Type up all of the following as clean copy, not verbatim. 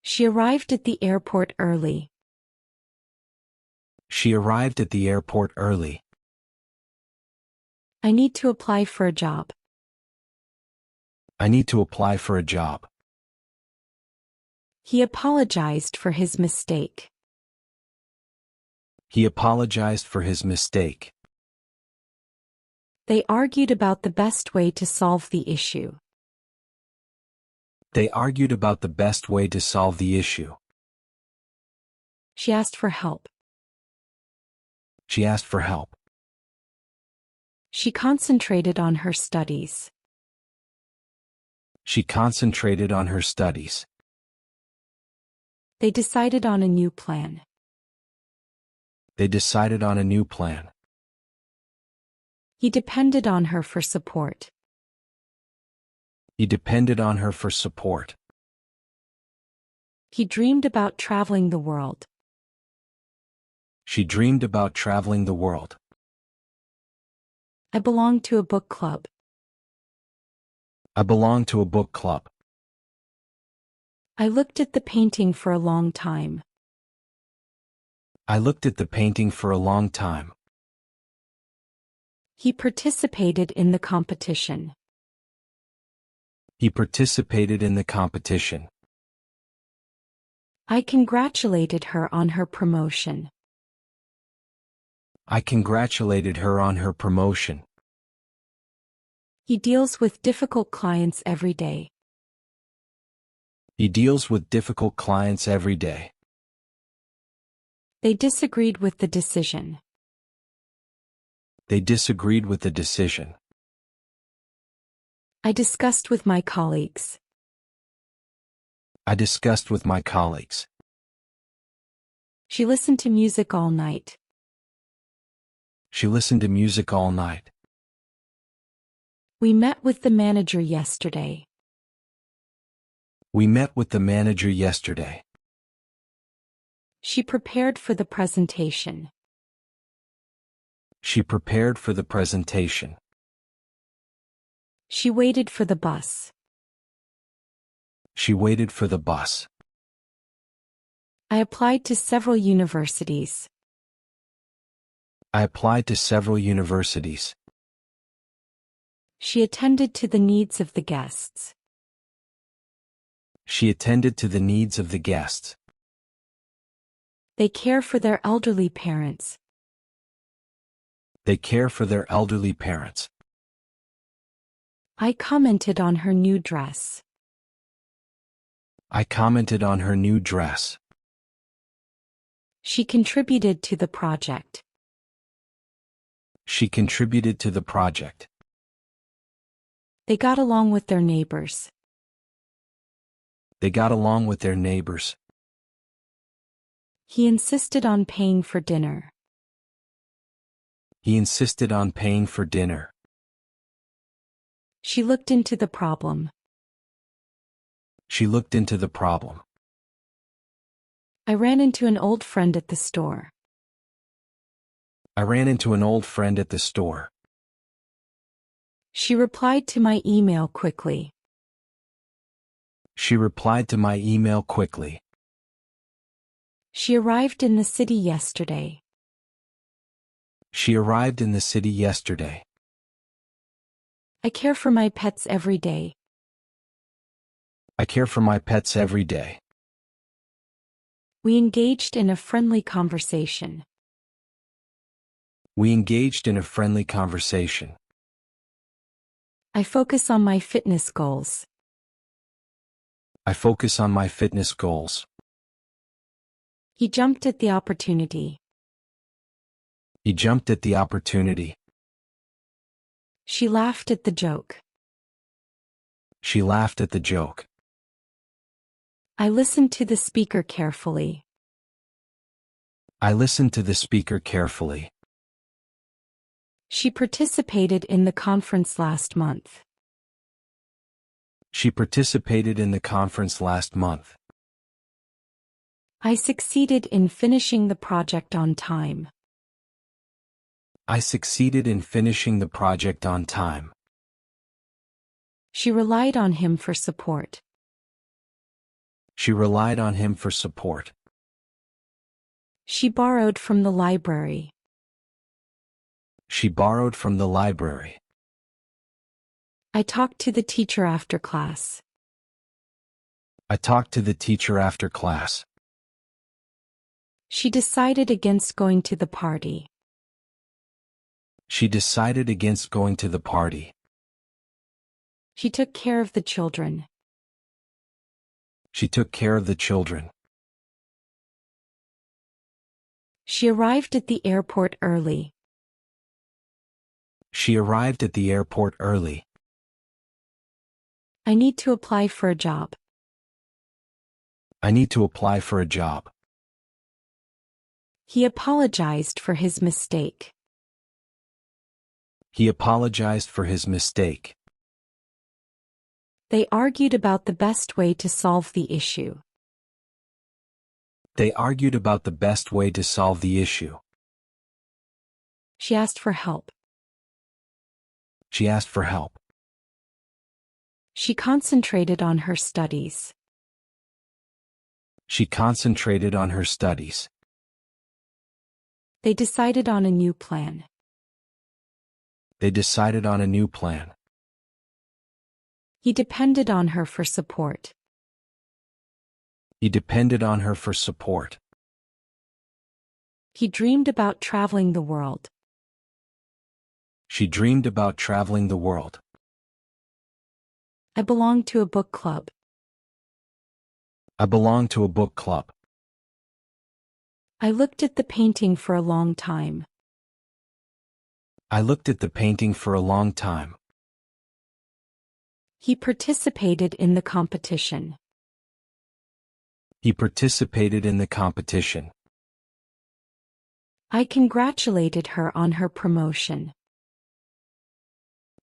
She arrived at the airport early. She arrived at the airport early. I need to apply for a job. I need to apply for a job. He apologized for his mistake. He apologized for his mistake. They argued about the best way to solve the issue. They argued about the best way to solve the issue. She asked for help. She asked for help. She concentrated on her studies. She concentrated on her studies. They decided on a new plan. They decided on a new plan. He depended on her for support. He depended on her for support. He dreamed about traveling the world. She dreamed about traveling the world. I belong to a book club. I belong to a book club. I looked at the painting for a long time. I looked at the painting for a long time. He participated in the competition. He participated in the competition. I congratulated her on her promotion. I congratulated her on her promotion. He deals with difficult clients every day. He deals with difficult clients every day. They disagreed with the decision. They disagreed with the decision. I discussed with my colleagues. I discussed with my colleagues. She listened to music all night. She listened to music all night. We met with the manager yesterday. We met with the manager yesterday. She prepared for the presentation. She prepared for the presentation. She waited for the bus. She waited for the bus. I applied to several universities. I applied to several universities. She attended to the needs of the guests. She attended to the needs of the guests. They care for their elderly parents. They care for their elderly parents. I commented on her new dress. I commented on her new dress. She contributed to the project. She contributed to the project. They got along with their neighbors. They got along with their neighbors. He insisted on paying for dinner. He insisted on paying for dinner. She looked into the problem. She looked into the problem. I ran into an old friend at the store. I ran into an old friend at the store. She replied to my email quickly. She replied to my email quickly. She arrived in the city yesterday. She arrived in the city yesterday. I care for my pets every day. I care for my pets every day. We engaged in a friendly conversation. We engaged in a friendly conversation. I focus on my fitness goals. I focus on my fitness goals. He jumped at the opportunity. He jumped at the opportunity. She laughed at the joke. She laughed at the joke. I listened to the speaker carefully. I listened to the speaker carefully. She participated in the conference last month. She participated in the conference last month. I succeeded in finishing the project on time. I succeeded in finishing the project on time. She relied on him for support. She relied on him for support. She borrowed from the library. She borrowed from the library. I talked to the teacher after class. I talked to the teacher after class. She decided against going to the party. She decided against going to the party. She took care of the children. She took care of the children. She arrived at the airport early. She arrived at the airport early. I need to apply for a job. I need to apply for a job. He apologized for his mistake. He apologized for his mistake. They argued about the best way to solve the issue. They argued about the best way to solve the issue. She asked for help. She asked for help. She concentrated on her studies. She concentrated on her studies. They decided on a new plan. They decided on a new plan. He depended on her for support. He depended on her for support. He dreamed about traveling the world. She dreamed about traveling the world. I belong to a book club. I belong to a book club. I looked at the painting for a long time. I looked at the painting for a long time. He participated in the competition. He participated in the competition. I congratulated her on her promotion.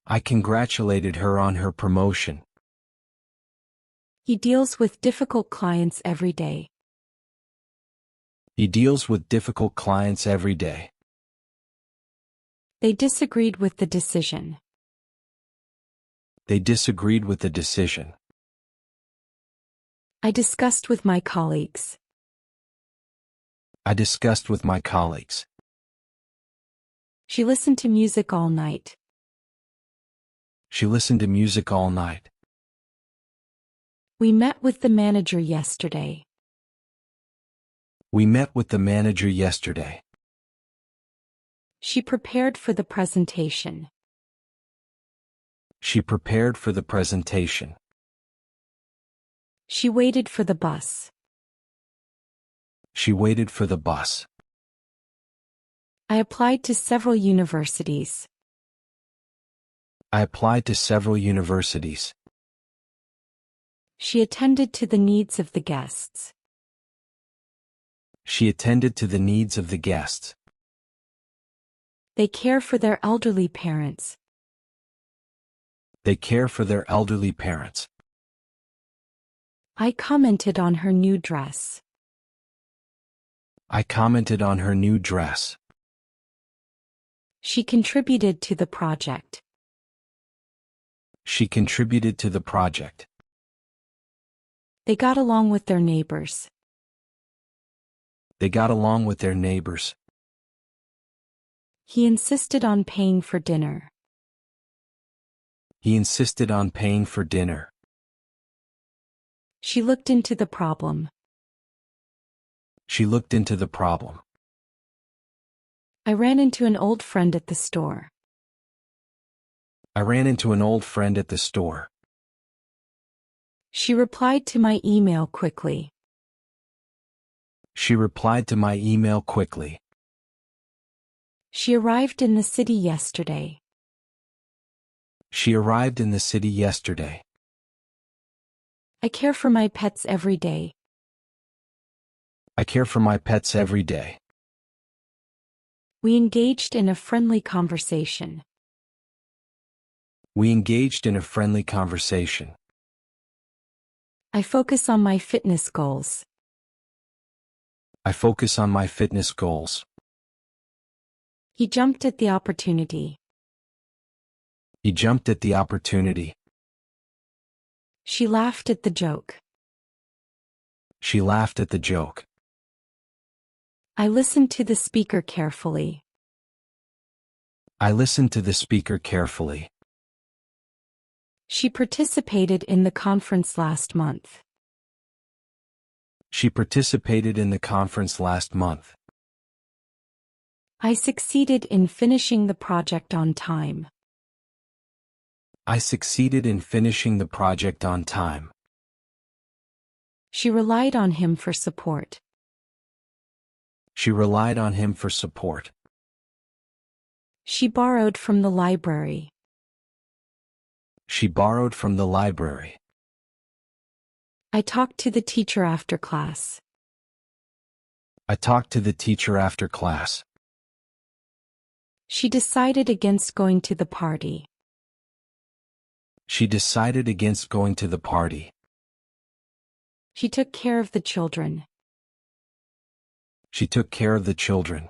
I congratulated her on her promotion. He deals with difficult clients every day. He deals with difficult clients every day. They disagreed with the decision. They disagreed with the decision. I discussed with my colleagues. I discussed with my colleagues. She listened to music all night. She listened to music all night. We met with the manager yesterday. We met with the manager yesterday. She prepared for the presentation. She prepared for the presentation. She waited for the bus. She waited for the bus. I applied to several universities. I applied to several universities. She attended to the needs of the guests. She attended to the needs of the guests. They care for their elderly parents. They care for their elderly parents. I commented on her new dress. I commented on her new dress. She contributed to the project. She contributed to the project. They got along with their neighbors. They got along with their neighbors. He insisted on paying for dinner. He insisted on paying for dinner. She looked into the problem. She looked into the problem. I ran into an old friend at the store. I ran into an old friend at the store. She replied to my email quickly. She replied to my email quickly. She arrived in the city yesterday. She arrived in the city yesterday. I care for my pets every day. I care for my pets every day. We engaged in a friendly conversation. We engaged in a friendly conversation. I focus on my fitness goals. I focus on my fitness goals. He jumped at the opportunity. He jumped at the opportunity. She laughed at the joke. She laughed at the joke. I listened to the speaker carefully. I listened to the speaker carefully. She participated in the conference last month. She participated in the conference last month. I succeeded in finishing the project on time. I succeeded in finishing the project on time. She relied on him for support. She relied on him for support. She borrowed from the library. She borrowed from the library. I talked to the teacher after class. I talked to the teacher after class. She decided against going to the party. She decided against going to the party. She took care of the children. She took care of the children.